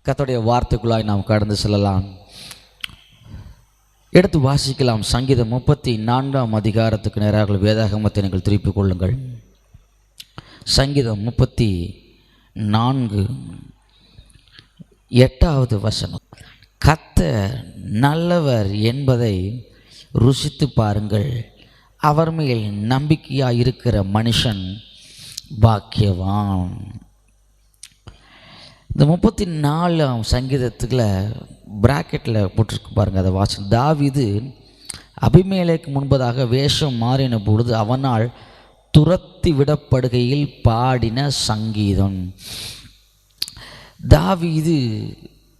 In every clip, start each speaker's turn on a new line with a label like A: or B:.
A: கர்த்தருடைய வார்த்தைக்குள்ளாய் நாம் கடந்து செல்லலாம். எடுத்து வாசிக்கலாம். சங்கீதம் 34 அதிகாரத்துக்கு நேராக வேதாகமத்தை நீங்கள் திருப்பிக் கொள்ளுங்கள். சங்கீதம் 34 8வது வசனம். கர்த்தர் நல்லவர் என்பதை ருசித்து பாருங்கள், அவர் மேல் நம்பிக்கையாக இருக்கிற மனுஷன் பாக்கியவான். இந்த 34 சங்கீதத்துக்குள்ள பிராக்கெட்டில் போட்டிருக்கு பாருங்கள், அதை வாசம். தாவீது அபிமெலேக்கு முன்பதாக வேஷம் மாறின பொழுது அவனால் துரத்தி விடப்படுகையில் பாடின சங்கீதம். தாவீது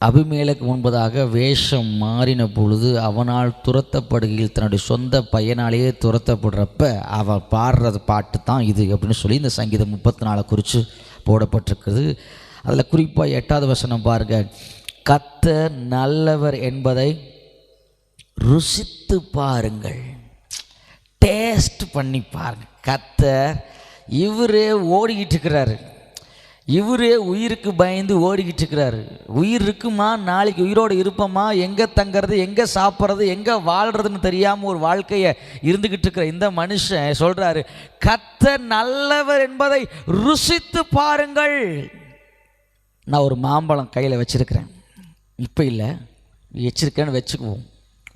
A: அபிமெலேக்கு முன்பதாக வேஷம் மாறின பொழுது அவனால் துரத்தப்படுகையில் தன்னுடைய சொந்த பையனாலேயே துரத்தப்படுறப்ப அவன் பாடுறது பாட்டு தான் இது அப்படின்னு சொல்லி இந்த சங்கீதம் 34 குறித்து போடப்பட்டிருக்குது. அதில் குறிப்பாக 8வது வசனம் பாருங்கள். கர்த்தர் நல்லவர் என்பதை ருசித்து பாருங்கள், டேஸ்ட் பண்ணி பாருங்கள். கர்த்தர் இவரே ஓடிக்கிட்டு இருக்கிறாரு, இவரே உயிருக்கு பயந்து ஓடிக்கிட்டு இருக்கிறாரு. உயிர் இருக்குமா, நாளைக்கு உயிரோடு இருப்போமா, எங்கே தங்கிறது, எங்கே சாப்பிட்றது, எங்கே வாழ்கிறதுன்னு தெரியாமல் ஒரு வாழ்க்கையை இருந்துக்கிட்டு இருக்கிற இந்த மனுஷன் சொல்கிறாரு, கர்த்தர் நல்லவர் என்பதை ருசித்து பாருங்கள். நான் ஒரு மாம்பழம் கையில் வச்சுருக்கிறேன், இப்போ இல்லை வச்சுருக்கேன்னு வச்சுக்குவோம்.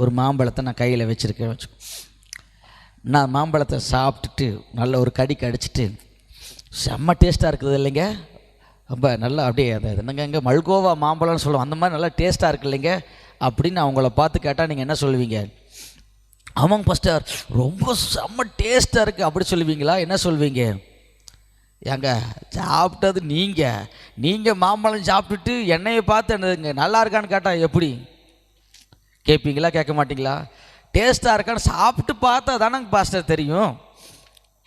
A: ஒரு மாம்பழத்தை நான் கையில் வச்சுருக்கேன்னு வச்சுக்குவோம். நான் மாம்பழத்தை சாப்பிட்டுட்டு நல்ல ஒரு கடி கடிச்சிட்டு செம்ம டேஸ்ட்டாக இருக்குது இல்லைங்க, ரொம்ப நல்லா அப்படியே அந்த என்னங்க இங்கே மல்கோவா மாம்பழம்னு சொல்லுவோம், அந்த மாதிரி நல்லா டேஸ்ட்டாக இருக்குது இல்லைங்க அப்படின்னு அவங்கள பார்த்து கேட்டால் நீங்கள் என்ன சொல்லுவீங்க? ஆமாங்க பாஸ்டர் ரொம்ப செம்ம டேஸ்ட்டாக இருக்குது அப்படி சொல்லுவீங்களா? என்ன சொல்வீங்க? ஏங்க சாப்பிட்டது நீங்கள் மாம்பழம் சாப்பிட்டுட்டு என்னையை பார்த்து என்னதுங்க நல்லா இருக்கான்னு கேட்டால் எப்படி கேட்பீங்களா, கேட்க மாட்டிங்களா? டேஸ்ட்டாக இருக்கான்னு சாப்பிட்டு பார்த்தா தானங்க பாஸ்டர் தெரியும்.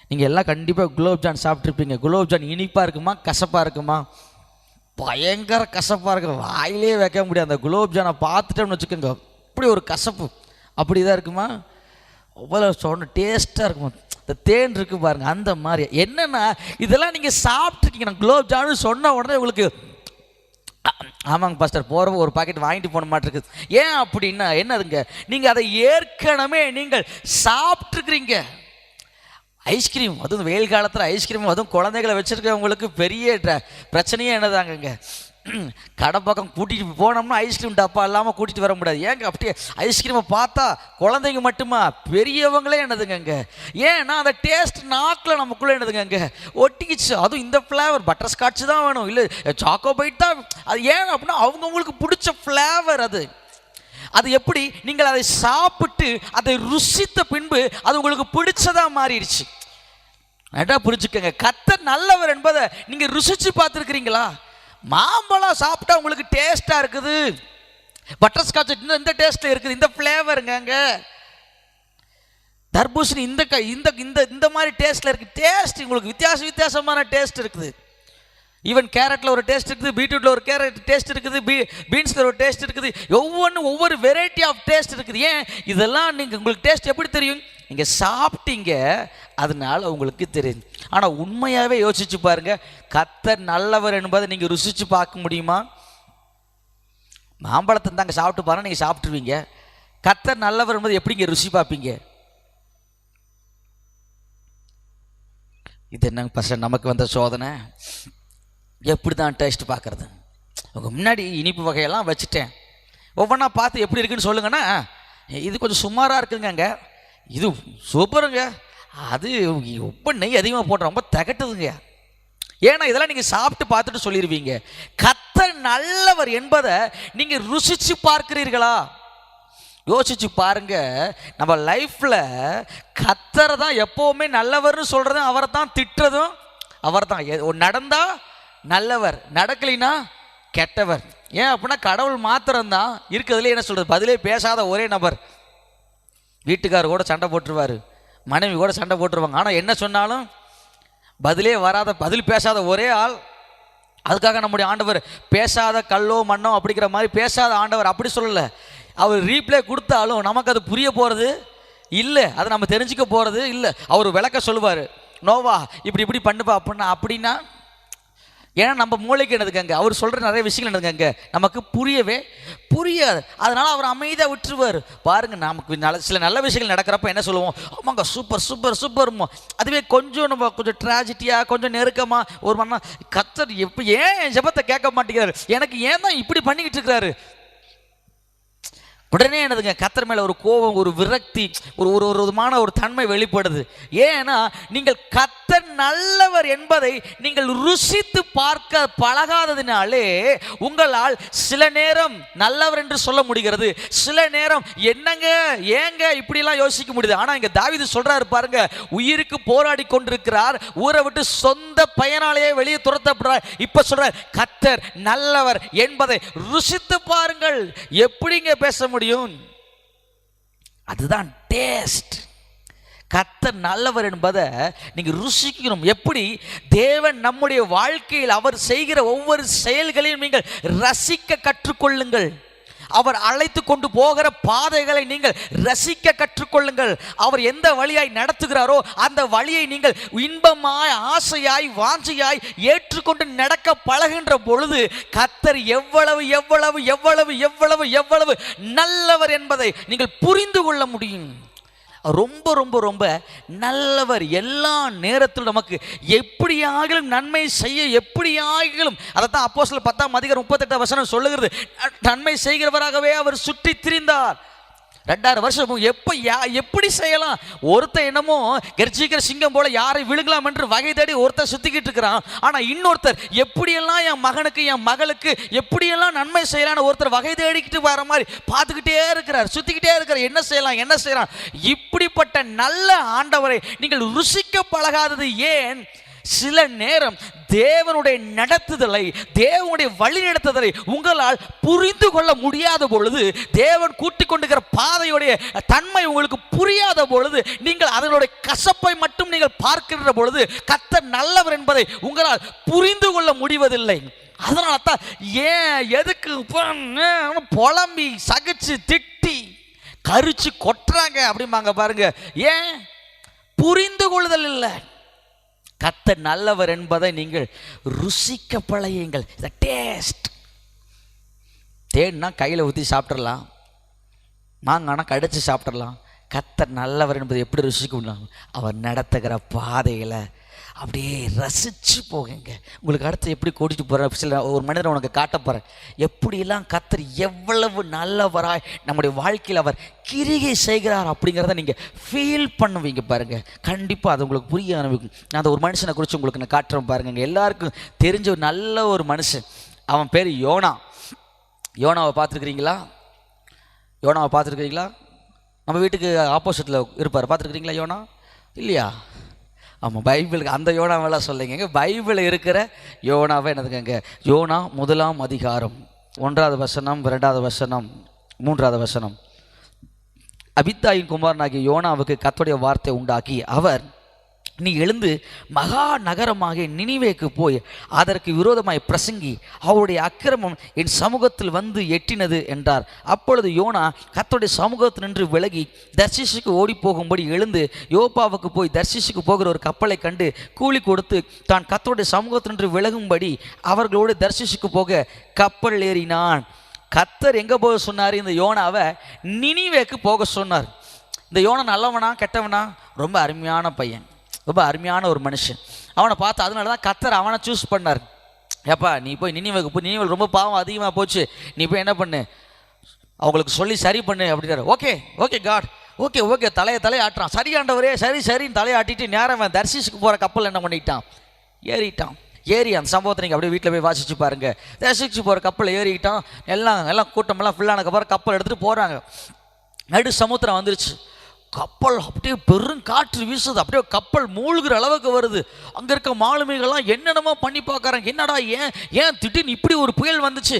A: நீங்கள் எல்லாம் கண்டிப்பாக குலோப்ஜான் சாப்பிட்ருப்பீங்க. குலோப்ஜான் இனிப்பாக இருக்குமா கசப்பாக இருக்குமா? பயங்கர கசப்பாக இருக்கிற, வாயிலே வைக்க முடியாது. அந்த குலோப்ஜானை பார்த்துட்டோம்னு வச்சுக்கோங்க, அப்படி ஒரு கசப்பு அப்படி தான் இருக்குமா? அவ்வளோ சொன்ன டேஸ்ட்டாக இருக்குமா? இந்த தேன் இருக்குது பாருங்கள், அந்த மாதிரி. என்னென்னா இதெல்லாம் நீங்கள் சாப்பிட்ருக்கீங்க. நான் குலோப்ஜான்னு சொன்ன உடனே உங்களுக்கு ஆமாங்க பாஸ்டர் போகிறப்ப ஒரு பாக்கெட் வாங்கிட்டு போன மாட்டிருக்குது. ஏன் அப்படின்னா என்னதுங்க, நீங்கள் அதை ஏற்கனவே நீங்கள் சாப்பிட்ருக்குறீங்க. ஐஸ்கிரீம், அதுவும் வெயில் காலத்தில் ஐஸ்கிரீம், அதுவும் குழந்தைகளை வச்சுருக்கவங்களுக்கு பெரிய பிரச்சனையே என்னதாங்கங்க, கடை பக்கம் கூட்டிகிட்டு போனோம்னா ஐஸ்கிரீம் டப்பா இல்லாமல் கூட்டிகிட்டு வர முடியாது. ஏங்க அப்படியே ஐஸ்கிரீமை பார்த்தா குழந்தைங்க மட்டுமா பெரியவங்களே என்னதுங்க, ஏன்னா அந்த டேஸ்ட் நாக்கில் நமக்குள்ளே என்னதுங்க ஒட்டிக்கிச்சு. அதுவும் இந்த ஃப்ளேவர் பட்டர் ஸ்காட்ச் தான் வேணும், இல்லை சாக்கோபைட் தான். அது ஏன் அப்படின்னா அவங்கவுங்களுக்கு பிடிச்ச ஃப்ளேவர் அது. அது எப்படி நீங்கள் அதை சாப்பிட்டு அதை ருசித்த பின்பு அது உங்களுக்கு பிடிச்சதாக மாறிடுச்சு. அதான் புரிஞ்சுக்கங்க, கர்த்தர் நல்லவர் என்பதை நீங்கள் ருசித்து பார்த்துருக்கிறீங்களா? மாம்பழம் சாப்பிட்டா உங்களுக்கு டேஸ்ட்டாக இருக்குது, பட்டர் ஸ்காட்ச் இந்த டேஸ்ட்டில் இருக்குது, இந்த ஃப்ளேவருங்க. தர்பூசணி இந்த இந்த இந்த மாதிரி டேஸ்ட்டில் இருக்குது. டேஸ்ட் உங்களுக்கு வித்தியாசமான டேஸ்ட் இருக்குது. ஈவன் கேரட்டில் ஒரு டேஸ்ட் இருக்குது, பீட்ரூட்டில் ஒரு டேஸ்ட் இருக்குது, பீன்ஸில் ஒரு டேஸ்ட் இருக்குது. ஒவ்வொரு வெரைட்டி ஆஃப் டேஸ்ட் இருக்குது. ஏன் இதெல்லாம் நீங்கள் உங்களுக்கு டேஸ்ட் எப்படி தெரியும்? நீங்கள் சாப்பிட்டீங்க, அதனால உங்களுக்கு தெரியும். ஆனால் உண்மையாகவே யோசிச்சு பாருங்கள், கர்த்தர் நல்லவர் என்பதை நீங்கள் ருசித்து பார்க்க முடியுமா? மாம்பழத்தை தாங்க சாப்பிட்டு பாருங்க, நீங்கள் சாப்பிட்ருவீங்க. கர்த்தர் நல்லவர் என்பதை எப்படிங்க ருசி பார்ப்பீங்க? இது என்னங்க பசங்க நமக்கு வந்த சோதனை. எப்படி தான் டேஸ்ட் பார்க்குறது? உங்கள் முன்னாடி இனிப்பு வகையெல்லாம் வச்சுட்டேன், ஒவ்வொன்றா பார்த்து எப்படி இருக்குன்னு சொல்லுங்கன்னா, இது கொஞ்சம் சுமாராக இருக்குங்க, இது சூப்பருங்க, அது உப்பு நெய் அதிகமாக போட்டு ரொம்ப திகட்டுதுங்க. ஏன்னா இதெல்லாம் நீங்கள் சாப்பிட்டு பார்த்துட்டு சொல்லிடுவீங்க. கர்த்தர் நல்லவர் என்பதை நீங்கள் ருசித்து பார்க்கிறீர்களா? யோசிச்சு பாருங்க. நம்ம லைஃப்பில் கர்த்தரை தான் எப்போவுமே நல்லவர்னு சொல்கிறதும், அவரை தான் திட்டுறதும் அவர் தான். நடந்தால் நல்லவர், நடக்கலைன்னா கெட்டவர். ஏன் அப்படின்னா கடவுள் மாத்திரம்தான் இருக்கிறதுலே என்ன சொல்கிறது, பதிலே பேசாத ஒரே நபர். வீட்டுக்காரர் கூட சண்டை போட்டுருவார், மனைவி கூட சண்டை போட்டுருவாங்க, ஆனால் என்ன சொன்னாலும் பதிலே வராத, பதில் பேசாத ஒரே ஆள். அதுக்காக நம்முடைய ஆண்டவர் பேசாத கல்லோ மண்ணோ அப்படிங்கிற மாதிரி பேசாத ஆண்டவர் அப்படி சொல்லலை. அவர் ரீப்ளே கொடுத்தாலும் நமக்கு அது புரிய போகிறது இல்லை, அதை நம்ம தெரிஞ்சுக்க போகிறது இல்லை. அவர் விளக்க சொல்லுவார், நோவா இப்படி பண்ணுப்பா அப்படின்னா ஏன்னா நம்ம மூளைக்கு என்னதுங்க அவர் சொல்கிற நிறைய விஷயங்கள் என்னதுங்க நமக்கு புரியாது. அதனால் அவர் அமைதியாக விட்டுருவார். பாருங்கள், நமக்கு சில நல்ல விஷயங்கள் நடக்கிறப்ப என்ன சொல்லுவோம், ஆமாங்க சூப்பர் சூப்பர் சூப்பர்மோ. அதுவே கொஞ்சம் நம்ம கொஞ்சம் ட்ராஜடியாக கொஞ்சம் நெருக்கமாக ஒரு மண்ணா கர்த்தர் ஏன் என் ஜெபத்தை கேட்க மாட்டேங்கிறாரு, எனக்கு ஏன் தான் இப்படி பண்ணிக்கிட்டு இருக்கிறாரு, உடனே என்னதுங்க கர்த்தர் மேலே ஒரு கோபம், ஒரு விரக்தி, ஒரு விதமான ஒரு தன்மை வெளிப்படுது. ஏன்னா நீங்கள் கர்த்தர் நல்லவர் என்பதை நீங்கள் ருசித்து பார்க்க பழகாததினாலே உங்களால் சில நேரம் நல்லவர் என்று சொல்ல முடிகிறது, சில நேரம் என்னங்க ஏங்க இப்படிலாம் யோசிக்க முடியுது. ஆனால் இங்கே தாவீது சொல்றாரு பாருங்க, உயிருக்கு போராடி கொண்டிருக்கிறார், ஊரை விட்டு சொந்த பையனாலேயே வெளியே துரத்தப்படுறார். இப்போ சொல்றார் கர்த்தர் நல்லவர் என்பதை ருசித்து பாருங்கள். எப்படிங்க பேச முடியும்? அதுதான் டேஸ்ட். கர்த்தர் நல்லவர் என்பதை நீங்க ருசிக்கணும். எப்படி? தேவன் நம்முடைய வாழ்க்கையில் அவர் செய்கிற ஒவ்வொரு செயல்களையும் நீங்கள் ரசிக்க கற்றுக்கொள்ளுங்கள். அவர் அழைத்து கொண்டு போகிற பாதைகளை நீங்கள் ரசிக்க கற்றுக்கொள்ளுங்கள். அவர் எந்த வழியாய் நடத்துகிறாரோ அந்த வழியை நீங்கள் இன்பமாய் ஆசையாய் வாஞ்சையாய் ஏற்றுக்கொண்டு நடக்க பழகின்ற பொழுது கர்த்தர் எவ்வளவு எவ்வளவு எவ்வளவு எவ்வளவு எவ்வளவு நல்லவர் என்பதை நீங்கள் புரிந்து கொள்ள முடியும். ரொம்ப ரொம்ப ரொம்ப நல்லவர். எல்லா நேரத்திலும் நமக்கு எப்படியாகிலும் நன்மை செய்ய எப்படியாகிலும், அதைத்தான் அப்போஸ்தலர் 10:38 சொல்லுகிறது, நன்மை செய்கிறவராகவே அவர் சுற்றி திரிந்தார். 2000 வருஷம் எப்படி செய்யலாம்? ஒருத்தர் என்னமோ கர்ஜிக்கிற சிங்கம் போல யாரை விழுங்கலாம் என்று வகை தேடி ஒருத்தர் சுத்திக்கிட்டு இருக்கிறான். ஆனா இன்னொருத்தர் எப்படியெல்லாம் என் மகனுக்கு என் மகளுக்கு எப்படியெல்லாம் நன்மை செய்யலான்னு ஒருத்தர் வகை தேடிக்கிட்டு வர மாதிரி பார்த்துக்கிட்டே இருக்கிறார், சுத்திக்கிட்டே இருக்கிறார். என்ன செய்யலாம்? இப்படிப்பட்ட நல்ல ஆண்டவரை நீங்கள் ருசிக்க பழகாதது ஏன்? சில நேரம் தேவனுடைய நடத்துதலை, தேவனுடைய வழி நடத்துதலை உங்களால் புரிந்து கொள்ள முடியாத பொழுது, தேவன் கூட்டிக் கொண்டிருக்கிற பாதையுடைய தன்மை உங்களுக்கு புரியாத பொழுது, நீங்கள் அதனுடைய கசப்பை மட்டும் நீங்கள் பார்க்கின்ற பொழுது கர்த்தர் நல்லவர் என்பதை உங்களால் புரிந்து கொள்ள முடிவதில்லை. அதனால தான் எதுக்கு புலம்பி சகிச்சு திட்டி கரிச்சு கொட்டுறாங்க அப்படிம்பாங்க பாருங்க. ஏன்? புரிந்து கொள்ளுதல் இல்லை. கர்த்தர் நல்லவர் என்பதை நீங்கள் ருசிக்க பழகுங்கள். டேஸ்ட். தேன்னா கையில் ஊற்றி சாப்பிட்றலாம், மாங்கானா கடிச்சு சாப்பிட்றலாம். கர்த்தர் நல்லவர் என்பதை எப்படி ருசிக்க முடியும்? அவர் நடத்துகிற பாதைகளை அப்படியே ரசித்து போகுங்க. உங்களுக்கு அடுத்து எப்படி கூட்டிகிட்டு போகிற சில ஒரு மனிதரை உனக்கு காட்ட போகிறேன். எப்படிலாம் கர்த்தர் எவ்வளவு நல்லவராய் நம்முடைய வாழ்க்கையில் அவர் கிரியை செய்கிறார் அப்படிங்கிறத நீங்கள் ஃபீல் பண்ணுவீங்க பாருங்கள். கண்டிப்பாக அது உங்களுக்கு புரிய ஆரம்பிக்கும். நான் அந்த ஒரு மனுஷனை குறித்து உங்களுக்கு நான் காட்டுறேன் பாருங்க. எல்லாருக்கும் தெரிஞ்ச ஒரு நல்ல ஒரு மனுஷன், அவன் பேர் யோனா. யோனாவை பார்த்துருக்குறீங்களா? நம்ம வீட்டுக்கு ஆப்போசிட்டில் இருப்பார், பார்த்துருக்குறீங்களா யோனா? இல்லையா? ஆமாம், பைபிளுக்கு அந்த யோனாவெல்லாம் சொல்லிங்க. பைபிளில் இருக்கிற யோனாவை என்னதுங்க? யோனா 1ஆம் அதிகாரம் 1வது வசனம், 2வது வசனம், 3வது வசனம். அபித்தாயின் குமாரனாகிய யோனாவுக்கு கர்த்தருடைய வார்த்தை உண்டாக்கி அவர், நீ எழுந்து மகா நகரமாகிய நினிவேக்கு போய் அதற்கு விரோதமாய் பிரசங்கி, அவருடைய அக்கிரமம் என் சமூகத்தில் வந்து எட்டினது என்றார். அப்பொழுது யோனா கர்த்தருடைய சமூகத்தில் நின்று விலகி தர்ஷீசுக்கு ஓடி போகும்படி எழுந்து யோப்பாவுக்கு போய் தர்ஷீசுக்கு போகிற ஒரு கப்பலை கண்டு கூலி கொடுத்து தான் கர்த்தருடைய சமூகத்தில் நின்று விலகும்படி அவர்களோடு தர்ஷீசுக்கு போக கப்பல் ஏறினான். கர்த்தர் எங்கே போக சொன்னார்? இந்த யோனாவை நினிவேக்கு போக சொன்னார். இந்த யோனா நல்லவனா கெட்டவனா? ரொம்ப அருமையான பையன், ரொம்ப அருமையான ஒரு மனுஷன். அவனை பார்த்து அதனால தான் கர்த்தர் அவனை சூஸ் பண்ணார். ஏப்பா நீ போய் நினிவேக்கு போய், நினிவேல் ரொம்ப பாவம் அதிகமாக போச்சு, நீ போய் என்ன பண்ணு, அவங்களுக்கு சொல்லி சரி பண்ணு அப்படின்னாரு. ஓகே காட், ஓகே தலையை ஆட்டுறான். சரியாண்டவரே, சரின்னு தலையாட்டிட்டு நேரம் தர்ஷீசுக்கு போகிற கப்பல் என்ன பண்ணிட்டான்? ஏறி அந்த சம்பவத்தை நீங்கள் அப்படியே வீட்டில் போய் வாசிச்சு பாருங்க. தர்ஷீசுக்கு போகிற கப்பல் ஏறிக்கிட்டான். எல்லாம் கூட்டமெல்லாம் ஃபுல்லானதுக்கப்புறம் கப்பல் எடுத்துகிட்டு போகிறாங்க. நடு சமுத்திரம் வந்துருச்சு. கப்பல் அப்படியே பெரும் காற்று வீசுது, அப்படியே கப்பல் மூழ்கிற அளவுக்கு வருது. அங்கே இருக்க மாலுமிகள்லாம் என்னென்னமோ பண்ணி பார்க்குறாங்க. என்னடா ஏன் திடீர்னு இப்படி ஒரு புயல் வந்துச்சு?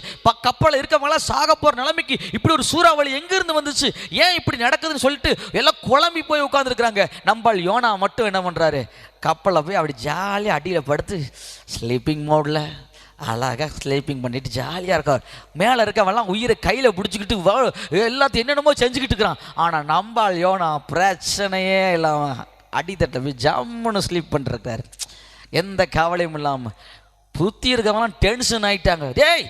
A: கப்பல் இருக்கவங்களாம் சாக போகிற நிலைமைக்கு இப்படி ஒரு சூறாவளி எங்கேருந்து வந்துச்சு? ஏன் இப்படி நடக்குதுன்னு சொல்லிட்டு எல்லாம் குழம்பி போய் உட்காந்துருக்குறாங்க. நம்பால் யோனா மட்டும் என்ன பண்ணுறாரு? கப்பலை போய் அப்படி ஜாலியாக அடியில் படுத்து ஸ்லீப்பிங் மோடில் அழகாக ஸ்லீப்பிங் பண்ணிட்டு ஜாலியாக இருக்கார். மேலே இருக்கவெல்லாம் உயிரை கையில் பிடிச்சிக்கிட்டு எல்லாத்தையும் என்னென்னமோ செஞ்சுக்கிட்டு இருக்கிறான். ஆனால் நம்பால் யோனா பிரச்சனையே இல்லாமல் அடித்தட்டை போய் ஜம்முன்னு ஸ்லீப் பண்ணிருக்காரு, எந்த கவலையும் இல்லாமல். புத்தி இருக்கவங்களாம் டென்ஷன் ஆகிட்டாங்க. டேய்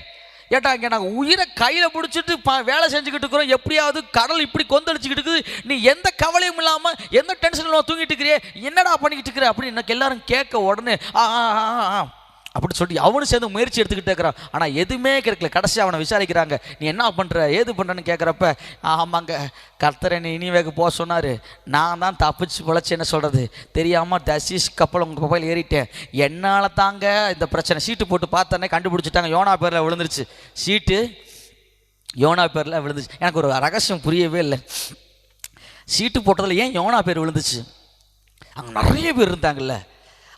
A: ஏட்டா இங்கே நாங்கள் உயிரை கையில் பிடிச்சிட்டு வேலை செஞ்சுக்கிட்டு இருக்கிறோம், எப்படியாவது கடல் இப்படி கொந்தளிச்சுக்கிட்டு இருக்குது, நீ எந்த கவலையும் இல்லாமல் எந்த டென்ஷனில் தூங்கிட்டு இருக்கிறியே, என்னடா பண்ணிக்கிட்டு இருக்கிற அப்படின்னு எனக்கு எல்லாரும் கேட்க உடனே அப்படின்னு சொல்லி அவனும் சேர்ந்து முயற்சி எடுத்துக்கிட்டே இருக்கிறான். ஆனால் எதுவுமே கிடைக்கல. கடைசி அவனை விசாரிக்கிறாங்க, நீ என்ன பண்ணுற ஏது பண்ணுறன்னு கேட்குறப்ப, ஆமாங்க கர்த்தரை நீ இனிவேக்கு போக சொன்னார், நான் தான் தப்பிச்சு பொழைச்சி என்ன சொல்கிறது தெரியாமல் தசீஷ் கப்பல் உங்கள் மொபைல் ஏறிட்டேன், என்னால் தாங்க இந்த பிரச்சனை. சீட்டு போட்டு பார்த்தோன்னே கண்டுபிடிச்சிட்டாங்க, யோனா பேரில் விழுந்துருச்சு. சீட்டு யோனா பேரில் விழுந்துச்சு. எனக்கு ஒரு ரகசியம் புரியவே இல்லை. சீட்டு போட்டதில் ஏன் யோனா பேர் விழுந்துச்சு? அங்கே நிறைய பேர் இருந்தாங்கல்ல,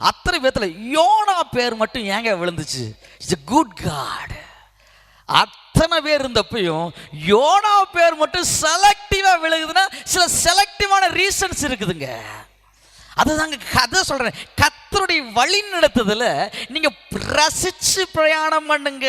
A: அத்தனை பேர்த்தில் யோனா பேர் மட்டும் ஏங்க விழுந்துச்சு? It's a good God. அத்தனை பேர் இருந்தப்பையும் யோனா பேர் மட்டும் செலக்டிவாக விழுகுதுன்னா சில செலக்டிவான ரீசன்ஸ் இருக்குதுங்க. அதுதாங்க கதை சொல்கிறேன். கர்த்தருடைய வழி நடத்துதல நீங்கள் ரசித்து பிரயாணம் பண்ணுங்க,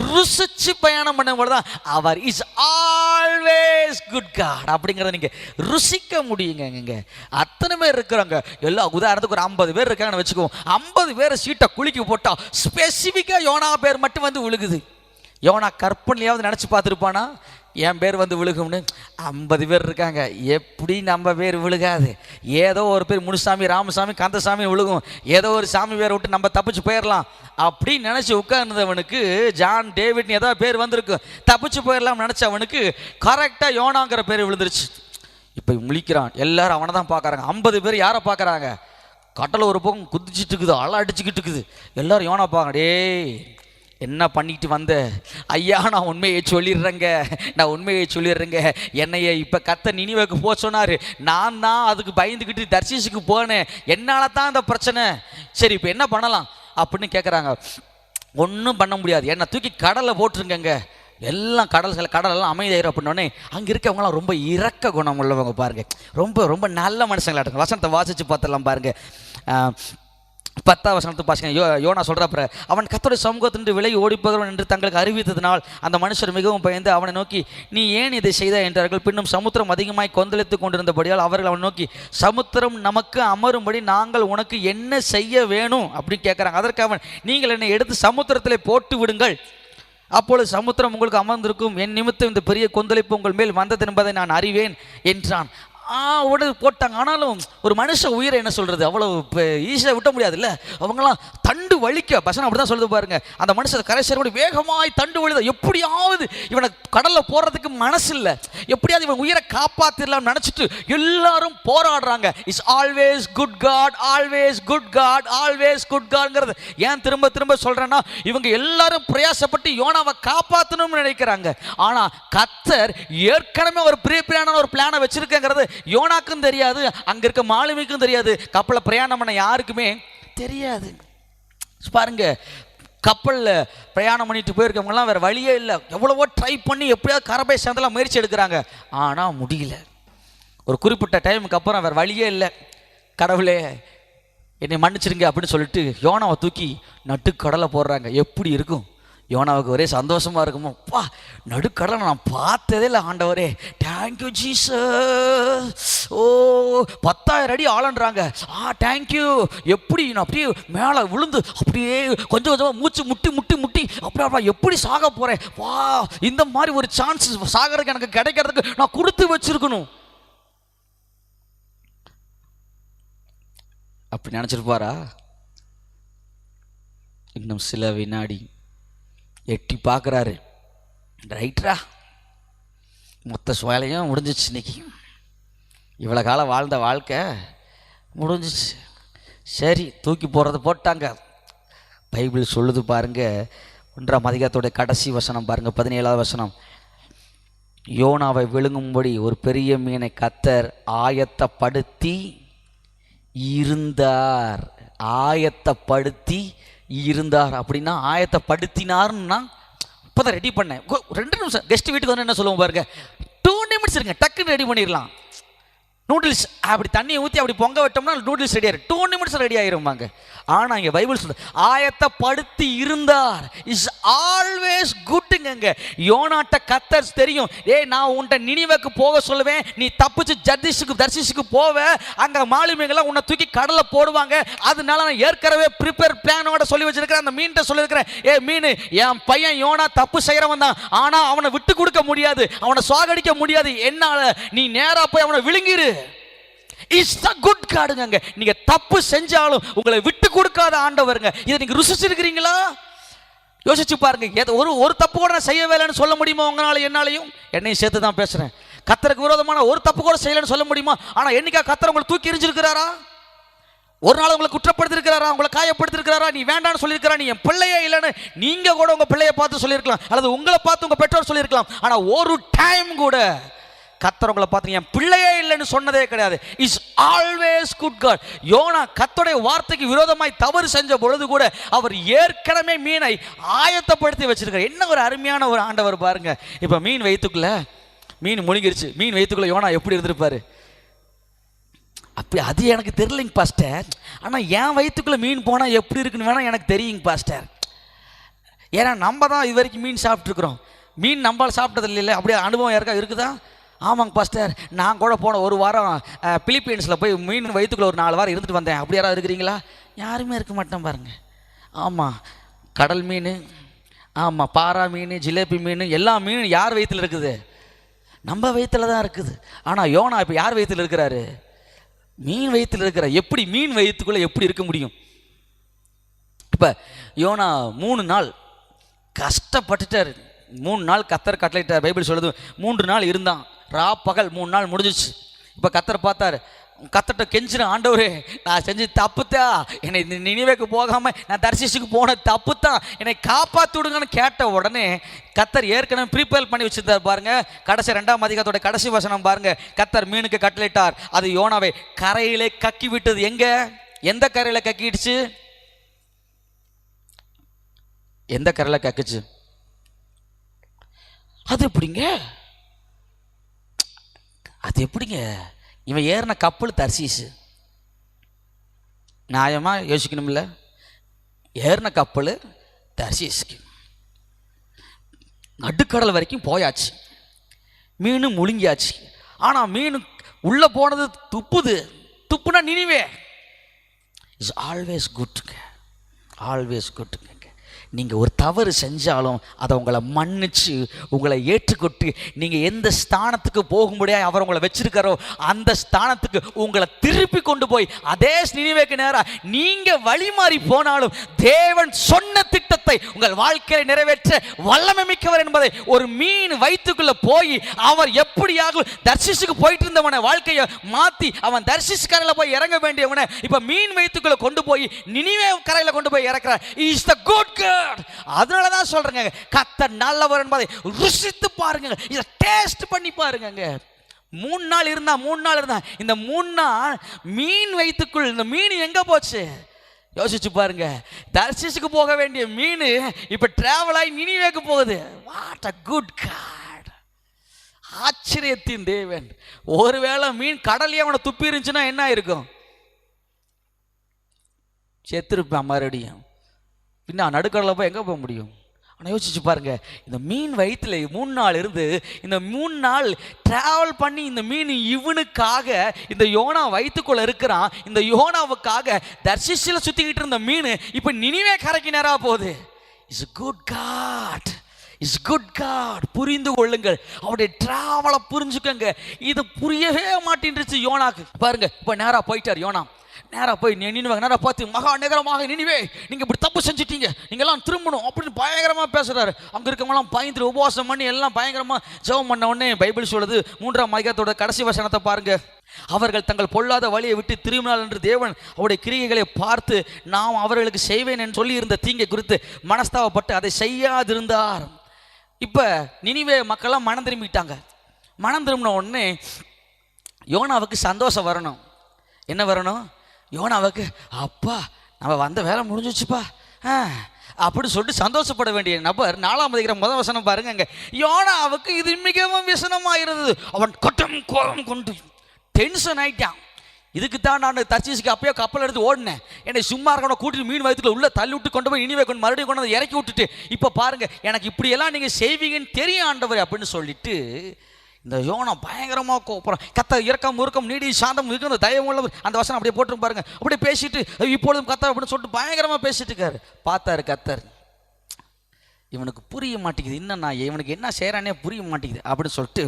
A: ருசிச்சு பிரயாணம் பண்ணும்போது தான் அவர் இஸ் ஆல்வேஸ் குட் காட் அப்படிங்கிறத நீங்கள் ருசிக்க முடியுங்க. இங்கே அத்தனை பேர் இருக்கிறாங்க. எல்லாம் உதாரணத்துக்கு ஒரு 50 பேர் இருக்காங்கன்னு வச்சுக்குவோம். 50 பேர் சீட்டை குலுக்கி போட்டால் ஸ்பெசிஃபிக்காக யோனா பேர் மட்டும் வந்து விழுகுது. யோனா கற்பனையாவது நினச்சி பார்த்துருப்பானா என் பேர் வந்து விழுகும்னு? 50 பேர் இருக்காங்க, எப்படி நம்ம பேர் விழுகாது? ஏதோ ஒரு பேர் முனுசாமி, ராமசாமி, கந்தசாமி விழுகும். ஏதோ ஒரு சாமி பேரை விட்டு நம்ம தப்பிச்சு போயிடலாம் அப்படின்னு நினச்சி உட்கார்ந்தவனுக்கு ஜான் டேவிட்னு ஏதோ பேர் வந்திருக்கு, தப்பிச்சு போயிடலாம் நினச்சவனுக்கு கரெக்டாக யோனாங்கிற பேர் விழுந்துருச்சு. இப்போ முழிக்கிறான், எல்லாரும் அவனை தான் பார்க்குறாங்க. 50 பேர் யாரை பார்க்குறாங்க? கடலை ஒரு பக்கம் குதிச்சுட்டு இருக்குது, அலை அடிச்சுக்கிட்டு இருக்குது. எல்லாரும் யோனா பார்க்க, டேய் என்ன பண்ணிட்டு வந்த? ஐயா நான் உண்மையை சொல்லிடுறேங்க, நான் உண்மையை சொல்லிடுறேங்க. என்னைய இப்போ கர்த்தர் நினிவேக்கு போக சொன்னார், நான் தான் அதுக்கு பயந்துக்கிட்டு தர்சீசுக்கு போனேன், என்னால் தான் இந்த பிரச்சனை. சரி இப்போ என்ன பண்ணலாம் அப்படின்னு கேட்குறாங்க. ஒன்றும் பண்ண முடியாது, என்னை தூக்கி கடலில் போட்டுருங்க. எல்லாம் கடலெல்லாம் அமைதியாயிரும் அப்படின்னோடனே அங்கே இருக்கவங்களாம் ரொம்ப இரக்க குணம் உள்ளவங்க பாருங்கள், ரொம்ப ரொம்ப நல்ல மனுஷங்களாட்டுங்க. வசனத்தை வாசித்து பார்த்துடலாம் பாருங்கள். 10ஆம் வசனத்தை பாசிங்க. யோனா சொல்கிறப்ப, அவன் கர்த்தருடைய சமூகத்தின்று விலகி ஓடிப்போகிறவன் என்று தங்களுக்கு அறிவித்ததினால் அந்த மனுஷர் மிகவும் பயந்து அவனை நோக்கி, நீ ஏன் இதை செய்த என்றார்கள். பின்னும் சமுத்திரம் அதிகமாய் கொந்தளித்து கொண்டிருந்தபடியால் அவர்கள் அவன் நோக்கி, சமுத்திரம் நமக்கு அமரும்படி நாங்கள் உனக்கு என்ன செய்ய வேணும் அப்படின்னு கேட்குறாங்க. அதற்கு அவன், நீங்கள் என்னை எடுத்து சமுத்திரத்தில் போட்டு விடுங்கள், அப்பொழுது சமுத்திரம் உங்களுக்கு அமர்ந்திருக்கும், என் நிமித்தம் இந்த பெரிய கொந்தளிப்பு உங்கள் மேல் வந்தது என்பதை நான் அறிவேன் என்றான். உடனே போட்டாங்க. ஆனாலும் ஒரு மனுஷ உயிரை என்ன சொல்கிறது, அவ்வளோ ஈஸியாக விட்ட முடியாதுல்ல. அவங்களாம் தண்டு வலிக்க, பசங்க அப்படி தான் சொல்லுது பாருங்க. அந்த மனுஷன் கரை சேர வேகமாய் தண்டு வலித, எப்படியாவது இவனை கடலில் போடுறதுக்கு மனசு இல்லை, எப்படியாவது இவன் உயிரை காப்பாற்றிடலாம்னு நினச்சிட்டு எல்லாரும் போராடுறாங்க. Is always good God, always good God, always good காட்ங்கிறது ஏன் திரும்ப திரும்ப சொல்கிறேன்னா, இவங்க எல்லாரும் பிரயாசப்பட்டு யோனாவை காப்பாற்றணும்னு நினைக்கிறாங்க. ஆனால் கர்த்தர் ஏற்கனவே ஒரு பிரியான ஒரு பிளானை வச்சிருக்கங்கிறது யோனாக்கும் தெரியாது, அங்க இருக்க மாலுமிக்கும் தெரியாது, கப்பலை பிரயாணம் பண்ண யாருக்குமே தெரியாது. பாருங்க, கப்பலில் பிரயாணம் பண்ணிட்டு போயிருக்கவங்கலாம் வேற வழியே இல்லை, எவ்வளவோ ட்ரை பண்ணி எப்படியாவது கரை சேர்ந்தெல்லாம் முயற்சி எடுக்கிறாங்க, ஆனால் முடியல. ஒரு குறிப்பிட்ட டைமுக்கு அப்புறம் வேற வழியே இல்லை, கடவுளே என்னை மன்னிச்சிருங்க அப்படின்னு சொல்லிட்டு யோனாவை தூக்கி நட்டுக்கடலை போடுறாங்க. எப்படி இருக்கும்? யோனாவுக்கு ஒரே சந்தோஷமாக இருக்குமோ, பா நடுக்கடலை நான் பார்த்ததே இல்லை ஆண்டவரே, தேங்க்யூ ஜீசஸ். ஓ 10,000 அடி ஆழன்றாங்க, தேங்க்யூ. எப்படி நான் அப்படியே மேலே விழுந்து அப்படியே கொஞ்சம் கொஞ்சமாக மூச்சு முட்டி முட்டி முட்டி அப்படியே எப்படி சாக போகிறேன், வா இந்த மாதிரி ஒரு சான்ஸ் சாகிறதுக்கு எனக்கு கிடைக்கிறதுக்கு நான் கொடுத்து வச்சிருக்கணும் அப்படி நினச்சிருப்பாரா? இன்னும் சில வினாடி எட்டி பார்க்குறாரு, ரைட்ரா மொத்த வேலையும் முடிஞ்சிச்சு, இன்னைக்கு இவ்வளோ காலம் வாழ்ந்த வாழ்க்கை முடிஞ்சிச்சு, சரி தூக்கி போடுறது போட்டாங்க. பைபிள் சொல்லுது பாருங்க, 1ஆம் அதிகாரத்தோடைய கடைசி வசனம் பாருங்க, 17ஆவது வசனம். யோனாவை விழுங்கும்படி ஒரு பெரிய மீனை கர்த்தர் ஆயத்தப்படுத்தி இருந்தார். ஆயத்தப்படுத்தி இருந்தார் அப்படின்னா, ஆயத்தப்படுத்தினார்னா இப்போதான் ரெடி பண்ணேன், 2 நிமிஷம் கெஸ்ட் வீட்டுக்கு வந்து என்ன சொல்லுவோம் பாருங்க, 2 நிமிட்ஸ் இருங்க, டக்குன்னு ரெடி பண்ணிடலாம். நூடுல்ஸ் அப்படி தண்ணியை ஊற்றி அப்படி பொங்க விட்டோம்னா நூடுல்ஸ் ரெடி ஆயிரும், 2 நிமிட்ஸ் ரெடி ஆயிருவாங்க. ஆனால் இங்கே பைபிள் சொல்லுது ஆயத்தப்படுத்தி இருந்தார். Is always குட்ங்க. யோனாட்ட கர்த்தர் தெரியும், ஏய் நான் உன்கிட்ட நினிவேக்கு போக சொல்லுவேன், நீ தப்பிச்சு தர்சிஷுக்கு போவ, அங்க மாலுமிகளை உன்னை தூக்கி கடலை போடுவாங்க, அதனால நான் ஏற்கனவே ப்ரிப்பேர் பிளானோட சொல்லி வச்சிருக்கிறேன். அந்த மீன்கிட்ட சொல்லியிருக்கிறேன், ஏ மீன், என் பையன் யோனா தப்பு செய்யறவன் தான், ஆனா அவனை விட்டு கொடுக்க முடியாது, அவனை சாகடிக்க முடியாது, என்னால நீ நேரா போய் அவனை விழுங்கிரு. Is the good காடுங்க. நீங்க தப்பு செஞ்சாலும் உங்களை விட்டு கொடுக்காத ஆண்டவருங்க. இதை நீங்க ருசிச்சிருக்கிறீங்களா? யோசிச்சு பாருங்க. ஒரு தப்பு கூட நான் செய்ய வேலைன்னு சொல்ல முடியுமா உங்களால? என்னாலையும் என்னையும் சேர்த்து தான் பேசுறேன். கர்த்தருக்கு விரோதமான ஒரு தப்பு கூட செய்யலன்னு சொல்ல முடியுமா? ஆனா என்னைக்கா கர்த்தர் உங்களை தூக்கி எறிஞ்சிருக்கிறாரா? ஒரு நாள் உங்களை குற்றப்படுத்திருக்கிறாரா? உங்களை காயப்படுத்திருக்கிறாரா? நீ வேண்டான்னு சொல்லியிருக்கிறா, நீ என் பிள்ளையே இல்லைன்னு நீங்க கூட உங்க பிள்ளைய பார்த்து சொல்லியிருக்கலாம், அல்லது உங்களை பார்த்து உங்க பெற்றோர் சொல்லியிருக்கலாம். ஆனா ஒரு டைம் கூட கர்த்தர் உங்களை பார்த்து என் பிள்ளையே இல்லைன்னு சொன்னதே கிடையாது. Is always good God. Jonah கர்த்தருடைய வார்த்தைக்கு விரோதமாய் தவறு செஞ்ச பொழுது கூட அவர் ஏற்கனவே மீனை ஆயத்தப்படுத்தி வச்சிருக்கார். என்ன ஒரு அருமையான ஒரு ஆண்டவர் பாருங்க. இப்ப மீன் வயிற்றுக்குள்ள மீன் முழுங்கிருச்சு. மீன் வயிற்றுக்குள்ள யோனா எப்படி இருந்திருப்பாரு? அப்படி அது எனக்கு தெரியலைங்க பாஸ்டர். ஆனால் என் வயிற்றுக்குள்ளே மீன் போனால் எப்படி இருக்குன்னு வேணால் எனக்கு தெரியுங்க பாஸ்டர். ஏன்னா நம்ம தான் இது வரைக்கும் மீன் சாப்பிட்ருக்குறோம். மீன் நம்மளால் சாப்பிட்டது இல்லை. அப்படியே அனுபவம் யாருக்கா இருக்குதா? ஆமாங்க பாஸ்டர், நான் கூட போன ஒரு வாரம் பிலிப்பீன்ஸில் போய் மீன் வயிற்றுக்குள்ளே ஒரு 4 வாரம் இருந்துட்டு வந்தேன். அப்படி யாராவது இருக்கிறீங்களா? யாருமே இருக்க மாட்டேன் பாருங்கள். ஆமாம், கடல் மீன், ஆமாம் பாரா மீன், ஜிலேபி மீன், எல்லா மீனும் யார் வயிற்றில் இருக்குது? நம்ம வயிற்றில் தான் இருக்குது. ஆனால் யோனா இப்போ யார் வயிற்றில் இருக்கிறாரு? மீன் வயிற்றில் இருக்கிற. எப்படி மீன் வயிற்றுக்குள்ளே எப்படி இருக்க முடியும்? இப்போ யோனா 3 நாள் கஷ்டப்பட்டுட்டார். 3 நாள் கர்த்தர் கட்டளையிட்டார். பைபிள் சொல்லுது 3 நாள் இருந்தான், பகல் 3 நாள் முடிஞ்சிச்சு. இப்போ கர்த்தர் பார்த்தார், கர்த்தர்ட்ட கெஞ்சின, ஆண்டவரே நான் செஞ்சு தப்புத்தா, என்னை நினிவேக்கு போகாமல் நான் தர்சிஷுக்கு போன தப்புத்தான், என்னை காப்பாற்றி விடுங்கன்னு கேட்ட உடனே கர்த்தர் ஏற்கனவே ப்ரீப்பேர் பண்ணி வச்சிருந்தார் பாருங்க. கடைசி 2ஆம் அதிகாரத்தோட கடைசி வசனம் பாருங்க. கர்த்தர் மீனுக்கு கட்டளையிட்டார், அது யோனாவை கரையிலே கக்கி விட்டது. எங்க? எந்த கரையில் கக்கிடுச்சு? எந்த கரையில் கக்குச்சு? அது எப்படிங்க? அது எப்படிங்க? இவன் ஏறின கப்பல் தர்சீசு. நியாயமாக யோசிக்கணும்ல. ஏறின கப்பல் தர்சீஸுக்கு நடுக்கடல் வரைக்கும் போயாச்சு, மீன் முழுங்கியாச்சு. ஆனால் மீன் உள்ளே போனது துப்புது. துப்புனா நினிவே. இஸ் ஆல்வேஸ் குட்ங்க. ஆல்வேஸ் குட்ங்க. நீங்கள் ஒரு தவறு செஞ்சாலும் அதை உங்களை மன்னிச்சு உங்களை ஏற்றுக்கொண்டு நீங்கள் எந்த ஸ்தானத்துக்கு போகும்படியாக அவர் உங்களை வச்சிருக்காரோ அந்த ஸ்தானத்துக்கு உங்களை திருப்பி கொண்டு போய் அதே நினிவேக்கு நேராக நீங்கள் வழி மாறி போனாலும் தேவன் சொன்ன திட்டத்தை உங்கள் வாழ்க்கையை நிறைவேற்ற வல்லமை மிக்கவர் என்பதை ஒரு மீன் வயிற்றுக்குள்ளே போய் அவர் எப்படியாக தர்சிஷுக்கு போயிட்டு இருந்தவனை வாழ்க்கையை மாற்றி அவன் தர்சிஷ் கரையில் போய் இறங்க வேண்டியவனை இப்போ மீன் வயிற்றுக்குள்ளே கொண்டு போய் நினிவே கரையில் கொண்டு போய் இறக்குறார். Is the good God. அதனால தான் சொல்றேங்க, கர்த்தர் நல்லவர் என்பதை ருசித்து பாருங்க, இதை டேஸ்ட் பண்ணி பாருங்க. 3 நாள் இருந்தா இந்த 3 நாள் மீன் வயிற்றுக்குள் இந்த மீன் எங்க போச்சு? யோசிச்சு பாருங்க. தர்சிஷுக்கு போக வேண்டிய மீன் இப்ப டிராவல் ஆகி நினிவேக்கு போகுது. What a good God. ஆச்சரியத்தின் தேவன். ஒருவேளை மீன் கடல்லே அவனை துப்பி இருந்துச்சுன்னா என்ன இருக்கும்? செத்துருப்பான் மறுபடியும். பின்ன நடுக்கடலில் போய் எங்கே போக முடியும்? ஆனால் யோசிச்சு பாருங்க, இந்த மீன் வயிற்றுல 3 நாள் இருந்து இந்த 3 நாள் டிராவல் பண்ணி இந்த மீன் இவனுக்காக இந்த யோனா வயிற்றுக்குள்ள இருக்கிறான். இந்த யோனாவுக்காக தர்சிஷில் சுற்றிக்கிட்டு இருந்த மீன் இப்போ நினிவே கரைக்கு நேராக போகுது. Is good God. Is good God. புரிந்து கொள்ளுங்கள். அவருடைய டிராவலை புரிஞ்சுக்கங்க. இது புரியவே மாட்டேன்ருச்சு யோனாக்கு. பாருங்க, இப்போ நேராக போயிட்டார் யோனா. நேராக போய் நினிவே நேராக பார்த்து, மகா நகரமாக நினிவே, நீங்கள் இப்படி தப்பு செஞ்சுட்டீங்க, நீங்கள்லாம் திரும்பணும் அப்படின்னு பயங்கரமாக பேசுகிறாரு. அங்கே இருக்கவங்களாம் பயந்துட்டு உபவாசம் பண்ணி எல்லாம் பயங்கரமாக ஜெபம் பண்ண உடனே பைபிள் சொல்லுது 3ஆம் அதிகாரத்தோட கடைசி வசனத்தை பாருங்க. அவர்கள் தங்கள் பொல்லாத வழியை விட்டு திரும்பினால் என்று தேவன் அவருடைய கிரியைகளை பார்த்து நாம் அவர்களுக்கு செய்வேன் என்று சொல்லி இருந்த தீங்கை குறித்து மனஸ்தாபப்பட்டு அதை செய்யாதிருந்தார். இப்போ நினிவே மக்கள்லாம் மனம் திரும்பிட்டாங்க. மனம் திரும்பின உடனே யோனாவுக்கு சந்தோஷம் வரணும். என்ன வரணும்? யோனாவுக்கு அப்பா நம்ம வந்த வேலை முடிஞ்சிச்சுப்பா அப்படி சொல்லிட்டு சந்தோஷப்பட வேண்டிய நபர் 4ஆம் அதிகாரம் 1 வசனம் பாருங்க. அங்கே யோனாவுக்கு இது மிகவும் விசனமாக இருந்தது. அவன் கட்டம் கோபம் கொண்டு டென்ஷன் ஆயிட்டான். இதுக்கு தான் நான் தர்சீசுக்கு அப்பயே கப்பல் எடுத்து ஓடினேன். என்னை சும்மா இருக்கணும் கூட்டிட்டு மீன் வயிற்றுல உள்ள தள்ளி விட்டு கொண்டு போய் நினிவே கொண்டு மறுபடியும் கொண்டு வந்து இறக்கி விட்டுட்டு இப்போ பாருங்க எனக்கு இப்படியெல்லாம் நீங்கள் செய்வீங்கன்னு தெரியும் ஆண்டவர் அப்படின்னு சொல்லிட்டு இந்த யோனா பயங்கரமாக கோபுரம். கர்த்தர் இரக்கம் முறுக்கம் நீடி சாந்தம் மிகுந்த தயவு உள்ளவர், அந்த வசனம் அப்படியே போட்டு பாருங்க. அப்படியே பேசிட்டு இப்பொழுதும் கர்த்தர் அப்படின்னு சொல்லிட்டு பயங்கரமாக பேசிட்டு இருக்காரு. பார்த்தாரு கர்த்தர், இவனுக்கு புரிய மாட்டேங்குது, இன்னும் நான் இவனுக்கு என்ன செய்கிறானே புரிய மாட்டேங்குது அப்படின்னு சொல்லிட்டு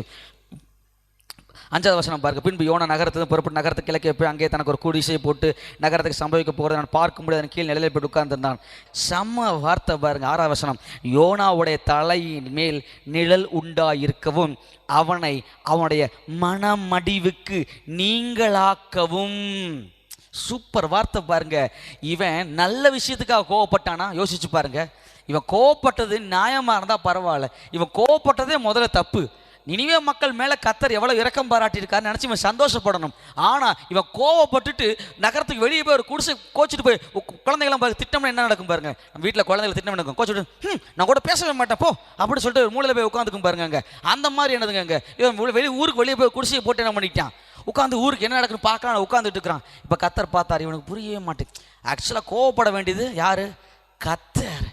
A: 5வது வசனம் பாருங்க. பின்பு யோனா நகரத்துக்கு புறப்பட்டு நகரத்துக்கு கிழக்கே போய் அங்கே தனக்கு ஒரு குடிசை போட்டு நகரத்துக்கு சம்பவிக்க போகிறத நான் பார்க்க முடியாது கீழ் நிலையில் போய் உட்கார்ந்திருந்தான். செம்ம வார்த்தை பாருங்க. 6வது வசனம், யோனாவுடைய தலையின் மேல் நிழல் உண்டாயிருக்கவும் அவனை அவனுடைய மனமடிவுக்கு நீங்களாக்கவும். சூப்பர் வார்த்தை பாருங்க. இவன் நல்ல விஷயத்துக்காக கோவப்பட்டானா? யோசிச்சு பாருங்க. இவன் கோவப்பட்டது நியாயமாக இருந்தால் பரவாயில்ல, இவன் கோவப்பட்டதே முதல்ல தப்பு. நினிவே மக்கள் மேலே கர்த்தர் எவ்வளோ இரக்கம் பாராட்டியிருக்காருன்னு நினச்சி இவன் சந்தோஷப்படணும். ஆனால் இவன் கோவப்பட்டுட்டு நகரத்துக்கு வெளியே போய் ஒரு குடிசை கோச்சிட்டு போய் குழந்தைகளாம் பாருங்க திட்டம்னா என்ன நடக்கும் பாருங்க. நம்ம வீட்டில் குழந்தைகளை திட்டம் நடக்கும், கோச்சிட்டு நான் கூட பேசவே மாட்டேன் போ அப்படின்னு சொல்லிட்டு ஒரு மூலையில் போய் உட்காந்துக்கும் பாருங்க. அங்கே அந்த மாதிரி என்னதுங்க, இவன் ஊருக்கு வெளியே போய் குடிசையை போட்டு என்ன பண்ணிட்டான், உட்காந்து ஊருக்கு என்ன நடக்குன்னு பார்க்கலாம் உட்காந்துட்டு இருக்கிறான். இப்போ கர்த்தர் பார்த்தார், இவனுக்கு புரியவே மாட்டேன். ஆக்சுவலாக கோவப்பட வேண்டியது யாரு? கர்த்தர்.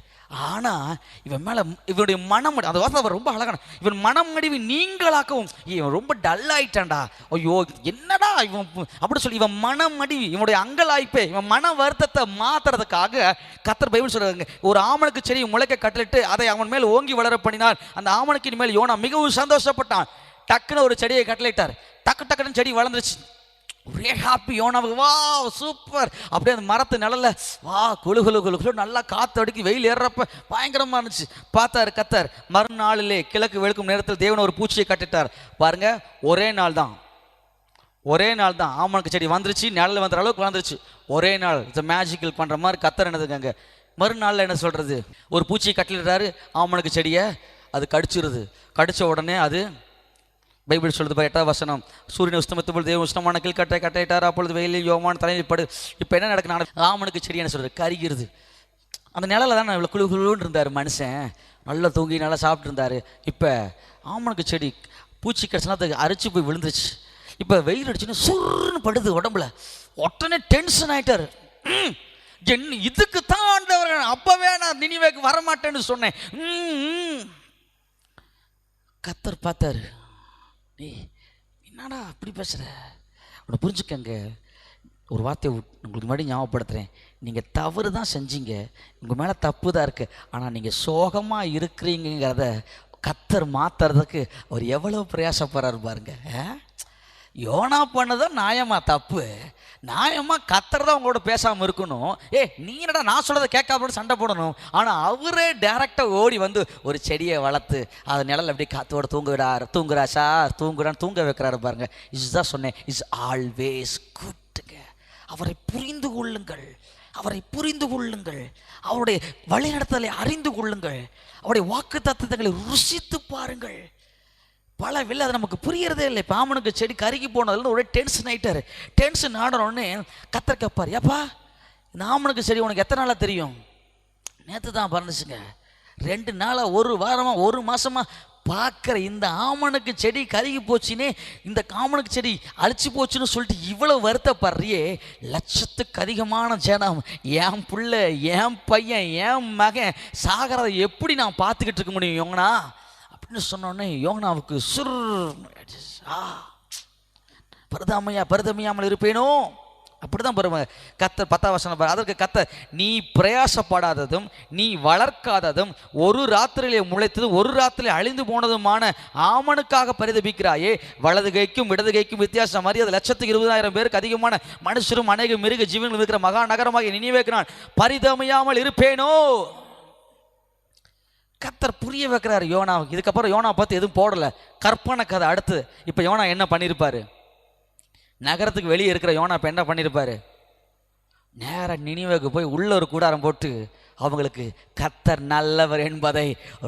A: ஆனால் இவன் மேலே இவனுடைய மனம், அந்த வார்த்தை ரொம்ப அழகான, இவன் மனம் மடிவு நீங்களாக்கவும். இவன் ரொம்ப டல் ஆயிட்டான்டா, ஐயோ என்னடா இவன் அப்படி சொல்லி இவன் மனம் மடிவு, இவனுடைய அங்கலாய்ப்பே, இவன் மன வருத்தத்தை மாத்துறதுக்காக கர்த்தர் பைபிள் சொல்றாங்க, ஒரு ஆமணக்கு செடி முளைக்க கட்டளிட்டு அதை அவன் மேல் ஓங்கி வளர பண்ணினார். அந்த ஆமணக்கின் மேல் யோனா மிகவும் சந்தோஷப்பட்டான். டக்குன்னு ஒரு செடியை கட்டளிட்டார். டக்குன்னு செடி வளர்ந்துருச்சு. ஒரே ஹாப்பி யோனாவுக்கு. வா சூப்பர். அப்படியே அந்த மரத்து நிழல்ல வா குழு நல்லா காற்று அடிக்கி வெயில் ஏறுறப்ப பயங்கரமாக இருந்துச்சு. பார்த்தாரு கர்த்தர். மறுநாளிலே கிழக்கு வெளுக்கும் நேரத்தில் தேவன் ஒரு பூச்சியை கட்டிட்டார் பாருங்க. ஒரே நாள் தான் ஆமணக்கு செடி வந்துருச்சு, நிழல் வந்துற அளவுக்கு வளர்ந்துருச்சு. ஒரே நாள். இந்த மேஜிக்கல் பண்ணுற மாதிரி கர்த்தர் என்னதுங்க. மறுநாளில் என்ன சொல்கிறது, ஒரு பூச்சியை கட்டிடுறாரு ஆமணக்கு செடியை, அது கடிச்சிருது. கடித்த உடனே அது பைபிள் சொல்லுது 8வது வசனம், சூரியன் உஷ்ணமத்தும்போது தேவன் உஷ்ணமான கீழ் கட்டையிட்டார், அப்பொழுது வெயிலில் யோவான் தலையில் படு. இப்போ என்ன நடக்குது, ஆமனுக்கு செடி என்ன சொல்கிறது, கருகிறது. அந்த நிழலில் தான் இவ்வளோ குழுன்னு இருந்தார் மனுஷன், நல்லா தூங்கி நல்லா சாப்பிட்டு இருந்தார். இப்போ ஆமனுக்கு செடி பூச்சி கடிச்சுனா அது அரிச்சு போய் விழுந்துருச்சு. இப்போ வெயில் அடிச்சுன்னு சுருன்னு படுது உடம்புல. உடனே டென்ஷன் ஆகிட்டார். இதுக்கு தான் ஆண்டவர் அப்பவே நான் நினிவேக்கு வரமாட்டேன்னு சொன்னேன். கர்த்தர் பார்த்தாரு, என்னடா அப்படி பேசுகிற, உன்னை புரிஞ்சுக்கங்க. ஒரு வார்த்தையை உங்களுக்கு முன்னாடி ஞாபகப்படுத்துகிறேன். நீங்கள் தவறு தான் செஞ்சீங்க, உங்கள் மேலே தப்பு தான் இருக்குது. ஆனால் நீங்கள் சோகமாக இருக்கிறீங்கிறத கர்த்தர் மாற்றுறதுக்கு அவர் எவ்வளோ பிரயாசப்படுறாரு பாருங்க. யோனா பண்ணதான் நியாயமா தப்பு? நியாயமாக கர்த்தர் தான் உங்களோட பேசாமல் இருக்கணும். நீ என்னடா நான் சொல்கிறத கேட்காம சண்டை போடணும். ஆனால் அவரே டைரெக்டாக ஓடி வந்து ஒரு செடியை வளர்த்து அது நிழல் அப்படியே காத்தோட தூங்குறா சார் தூங்குறான்னு தூங்க வைக்கிறாரு பாருங்க. இதுதான் சொன்னேன், இஸ் ஆல்வேஸ் குட்ங்க. அவரை புரிந்து கொள்ளுங்கள், அவருடைய வழிநடத்தலை அறிந்து கொள்ளுங்கள், அவருடைய வாக்கு தத்துவங்களை ருசித்து பாருங்கள். பல வெளில அது நமக்கு புரியறதே இல்லை. பாமனுக்கு செடி கருகி போனதுல ஒரே டென்ஷன் ஆகிட்டார். டென்ஷன் ஆனோடனே கர்த்தர் கேட்பார், ஏப்பா இந்த ஆமனுக்கு செடி உனக்கு எத்தனை நாளாக தெரியும்? நேற்று தான் பறந்துச்சுங்க. 2 நாளாக, 1 வாரமாக, 1 மாதமாக பார்க்குற இந்த ஆமனுக்கு செடி கருகி போச்சுன்னே, இந்த ஆமனுக்கு செடி அழிச்சு போச்சுன்னு சொல்லிட்டு இவ்வளோ வருத்தப்படுறியே. லட்சத்துக்கு அதிகமான ஜனம், என் பிள்ளை, என் பையன், என் மகன் சாகிறத எப்படி நான் பார்த்துக்கிட்டு இருக்க முடியும் யோனா அப்படின்னு சொன்னோடனே யோனாவுக்கு பரிதமையாமல் இருப்பேனோ அப்படிதான் பாருங்க. கர்த்தர் 10வது வசனம், அதற்கு கர்த்தர், நீ பிரயாசப்படாததும் நீ வளர்க்காததும் ஒரு ராத்திரியிலே முளைத்ததும் ஒரு ராத்திரியிலே அழிந்து போனதுமான ஆமனுக்காக பரிதபிக்கிறாயே. வலது கைக்கும் இடது கைக்கும் வித்தியாசம் மாதிரி அது 120,000 பேருக்கு அதிகமான மனுஷரும் அநேக மிருக ஜீவன்கள் இருக்கிற மகா நகரமாக நினிவேக்கு நான் பரிதமையாமல் இருப்பேனோ. கர்த்தர் புரிய வைக்கிறார் யோனாவுக்கு. இதுக்கப்புறம் யோனா பார்த்து எதுவும் போடலை, கற்பனை கதை. அடுத்து இப்போ யோனா என்ன பண்ணியிருப்பாரு, நகரத்துக்கு வெளியே இருக்கிற யோனா இப்போ என்ன பண்ணியிருப்பாரு, நேராக நினிவேக்கு போய் உள்ள ஒரு கூடாரம் போட்டு அவங்களுக்கு கர்த்தர் நல்லவர் என்பதை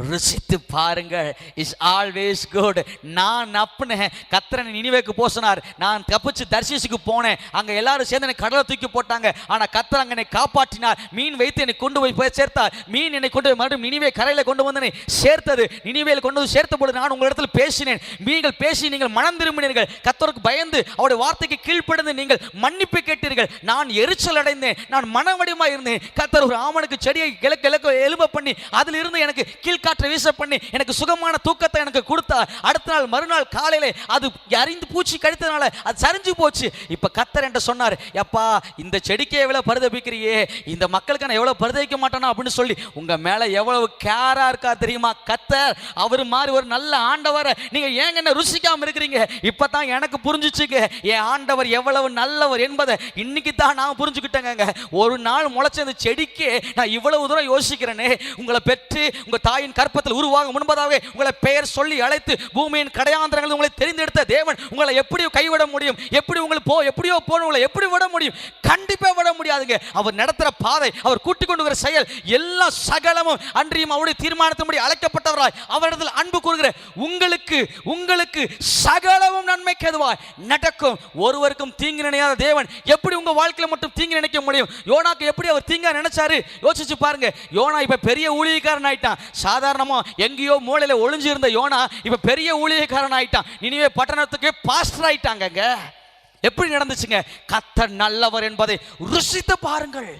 A: ருசித்து பாருங்கள். Is always good. நான் நப்பினேன், கர்த்தர் நினிவேக்கு போக சொன்னார், நான் தப்பிச்சு தர்ஷீசுக்கு போனேன், அங்கே எல்லாரும் சேர்ந்து என்னை கடலை தூக்கி போட்டாங்க, ஆனால் கர்த்தர் அங்கே என்னை காப்பாற்றினார், மீன் வைத்து என்னை கொண்டு போய் சேர்த்தார், மீன் என்னை கொண்டு போய் மறுபடியும் நினிவே கரையில் கொண்டு வந்து சேர்த்தது, நினிவேல் கொண்டு வந்து சேர்த்த பொழுது நான் உங்களிடத்தில் பேசினேன், நீங்கள் பேசி நீங்கள் மனம் திரும்பினீர்கள், கர்த்தருக்கு பயந்து அவருடைய வார்த்தைக்கு கீழ்ப்படிந்து நீங்கள் மன்னிப்பு கேட்டீர்கள், நான் எரிச்சல் அடைந்தேன், நான் மனவடிமா இருந்தேன், கர்த்தர் ஒரு ஆமனுக்கு செடியை கிழக்கு எழும்ப பண்ணி அதில் இருந்து எனக்கு கீழ்காற்றை வீச பண்ணி எனக்கு சுகமான தூக்கத்தை எனக்கு கொடுத்தார். அடுத்த நாள் மறுநாள் காலையிலே அது அறிந்து பூச்சி கடித்ததுனால அது சரிஞ்சு போச்சு. இப்ப கர்த்தர் என்று சொன்னார், எப்பா இந்த செடிக்கே எவ்வளவு பரிதபிக்கிறியே, இந்த மக்களுக்கு நான் எவ்வளவு பரிதவிக்க மாட்டானா அப்படின்னு சொல்லி உங்க மேல எவ்வளவு கேரா இருக்கா தெரியுமா கர்த்தர். அவர் மாதிரி ஒரு நல்ல ஆண்டவரை நீங்க ஏங்க என்ன ருசிக்காம இருக்கிறீங்க? இப்பதான் எனக்கு புரிஞ்சுச்சுங்க என் ஆண்டவர் எவ்வளவு நல்லவர் என்பதை இன்னைக்கு தான் நான் புரிஞ்சுக்கிட்டேங்க. ஒரு நாள் முளைச்ச அந்த செடிக்கு நான் இவ்வளவு தூரம் யோசிக்கிறேனே, உங்களை பெற்று உங்க தாயின் கற்பத்தில் உருவாக முன்பதாக உங்களை பெயர் சொல்லி அழைத்து பூமியின் கடையாந்திரங்கள் உங்களை தெரிந்தெடுத்த தேவன் உங்களை எப்படி கைவிட முடியும்? எப்படி உங்களுக்கு எப்படியோ போன உங்களை எப்படி விட முடியும்? கண்டிப்பா விட முடியாதுங்க. அவர் நடத்துற பாதை, அவர் கூட்டிக் கொண்டு வர செயல் எல்லா சகலமும் அன்றியும் அவருடைய தீர்மானத்தின்படி அழைக்கப்பட்டவராய் அவரிடத்தில் அன்பு கூறுகிற உங்களுக்கு சகலமும் நன்மைக்கு எதுவாய் நடக்கும். ஒருவருக்கும் தீங்கு நினையாத தேவன் எப்படி உங்க வாழ்க்கையில மட்டும் தீங்கு நினைக்க முடியும்? யோனாக்கு எப்படி அவர் தீங்கா நினைச்சாரு யோசிச்சு பாருங்க. யோனா இப்ப பெரிய ஊழியக்காரன் ஆயிட்டான். சாதாரணமா எங்கேயோ மூலையில ஒளிஞ்சு இருந்த யோனா இப்ப பெரிய ஊழியக்காரன் ஆயிட்டான். நினிவே பட்டணத்துக்கு பாஸ்டர் ஆயிட்டாங்க. எப்படி நடந்துச்சுங்க? கர்த்தர் நல்லவர் என்பதை ருசித்து பாருங்கள்.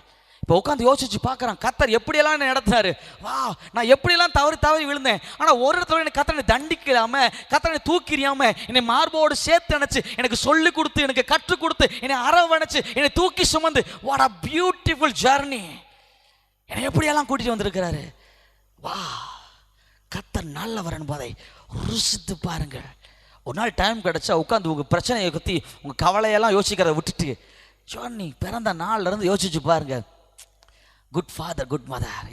A: இப்போ உட்காந்து யோசிச்சு பார்க்குறான், கர்த்தர் எப்படியெல்லாம் என்ன நடத்தினாரு, வா நான் எப்படியெல்லாம் தவறி விழுந்தேன், ஆனால் ஒரு இடத்துல என்னை கர்த்தரை தண்டிக்கலாம, கர்த்தரை தூக்கிறியாம, என்னை மார்போடு சேர்த்து அணைச்சு எனக்கு சொல்லி கொடுத்து எனக்கு கற்றுக் கொடுத்து என்னை அரவணைச்சு என்னை தூக்கி சுமந்து, வாட் அ பியூட்டிஃபுல் ஜர்னி, என்னை எப்படியெல்லாம் கூட்டிட்டு வந்திருக்கிறாரு. வா கர்த்தர் நல்லவர் என்பதை ருசித்து பாருங்கள். ஒரு நாள் டைம் கிடைச்சா உட்காந்து உங்கள் பிரச்சனையை பற்றி உங்கள் கவலையெல்லாம் யோசிக்கிறத விட்டுட்டு ஜானி பிறந்த நாள்லேருந்து யோசிச்சு பாருங்க. குட் ஃபாதர் குட் மதர்,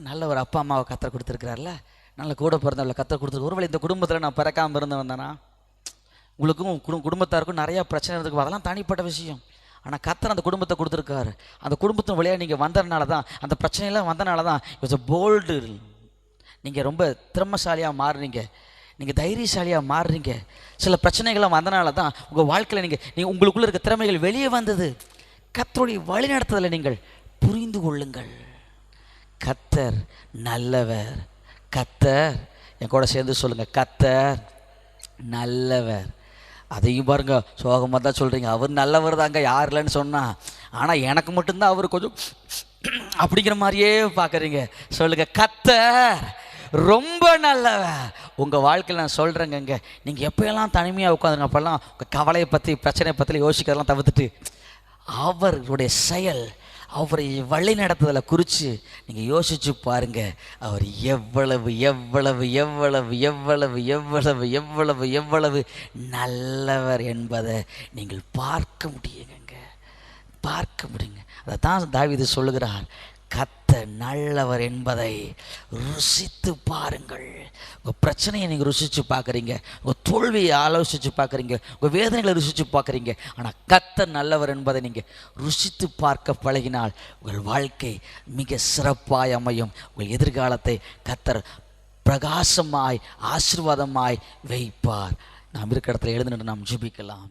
A: நல்ல ஒரு அப்பா அம்மாவை கர்த்தர் கொடுத்துருக்கிறார்ல, நல்ல கூட பிறந்தவளை கர்த்தர் கொடுத்துருக்கு. ஒருவேளை இந்த குடும்பத்தில் நான் பிறக்காமல் இருந்து வந்தேன்னா உங்களுக்கும் குடும்பத்தாருக்கும் நிறையா பிரச்சனை இருந்துக்கும், அதெல்லாம் தனிப்பட்ட விஷயம். ஆனால் கர்த்தர் அந்த குடும்பத்தை கொடுத்துருக்காரு. அந்த குடும்பத்தின் வழியாக நீங்கள் வந்ததுனால தான், அந்த பிரச்சனையெல்லாம் வந்தனால தான் இட்ஸ் அ போல்டு, நீங்கள் ரொம்ப திறமசாலியாக மாறுறீங்க, நீங்கள் தைரியசாலியாக மாறுறீங்க. சில பிரச்சனைகள்லாம் வந்தனால தான் உங்கள் வாழ்க்கையில் நீங்கள் உங்களுக்குள்ளே இருக்க திறமைகள் வெளியே வந்தது. கர்த்தருடைய வழி நடத்துதலை நீங்கள் புரிந்து கொள்ளுங்கள். கர்த்தர் நல்லவர். கர்த்தர் என் கூட சேர்ந்து சொல்லுங்கள், கர்த்தர் நல்லவர். அதையும் பாருங்க, சோகமாக தான் சொல்கிறீங்க, அவர் நல்லவர் தாங்க, யார் இல்லைன்னு சொன்னால், ஆனால் எனக்கு மட்டும்தான் அவர் கொஞ்சம் அப்படிங்கிற மாதிரியே பார்க்குறீங்க. சொல்லுங்க, கர்த்தர் ரொம்ப நல்லவன். உங்கள் வாழ்க்கையில் நான் சொல்கிறேங்க, நீங்கள் எப்போயெல்லாம் தனிமையாக உட்காந்துங்க அப்போல்லாம் உங்கள் கவலையை பற்றி பிரச்சனையை பற்றி யோசிக்கிறதெல்லாம் தவிர்த்துட்டு அவருடைய செயல், அவரை வழி நடத்துதலை குறித்து நீங்கள் யோசிச்சு பாருங்கள். அவர் எவ்வளவு எவ்வளவு எவ்வளவு எவ்வளவு எவ்வளவு எவ்வளவு எவ்வளவு நல்லவர் என்பதை நீங்கள் பார்க்க முடியுங்க. அதை தான் தாவீது சொல்லுகிறார், கர்த்தர் நல்லவர் என்பதை ருசித்து பாருங்கள். உங்கள் பிரச்சனையை நீங்கள் ருசித்து பார்க்குறீங்க, உங்கள் தோல்வியை ஆலோசித்து பார்க்குறீங்க, உங்கள் வேதனைகளை ருசித்து பார்க்குறீங்க, ஆனால் கர்த்தர் நல்லவர் என்பதை நீங்கள் ருசித்து பார்க்க பழகினால் உங்கள் வாழ்க்கை மிக சிறப்பாய் அமையும். உங்கள் எதிர்காலத்தை கர்த்தர் பிரகாசமாய் ஆசீர்வாதமாய் வைப்பார். நாம் இருக்கிற இடத்துல எழுந்து நாம் ஜெபிக்கலாம்.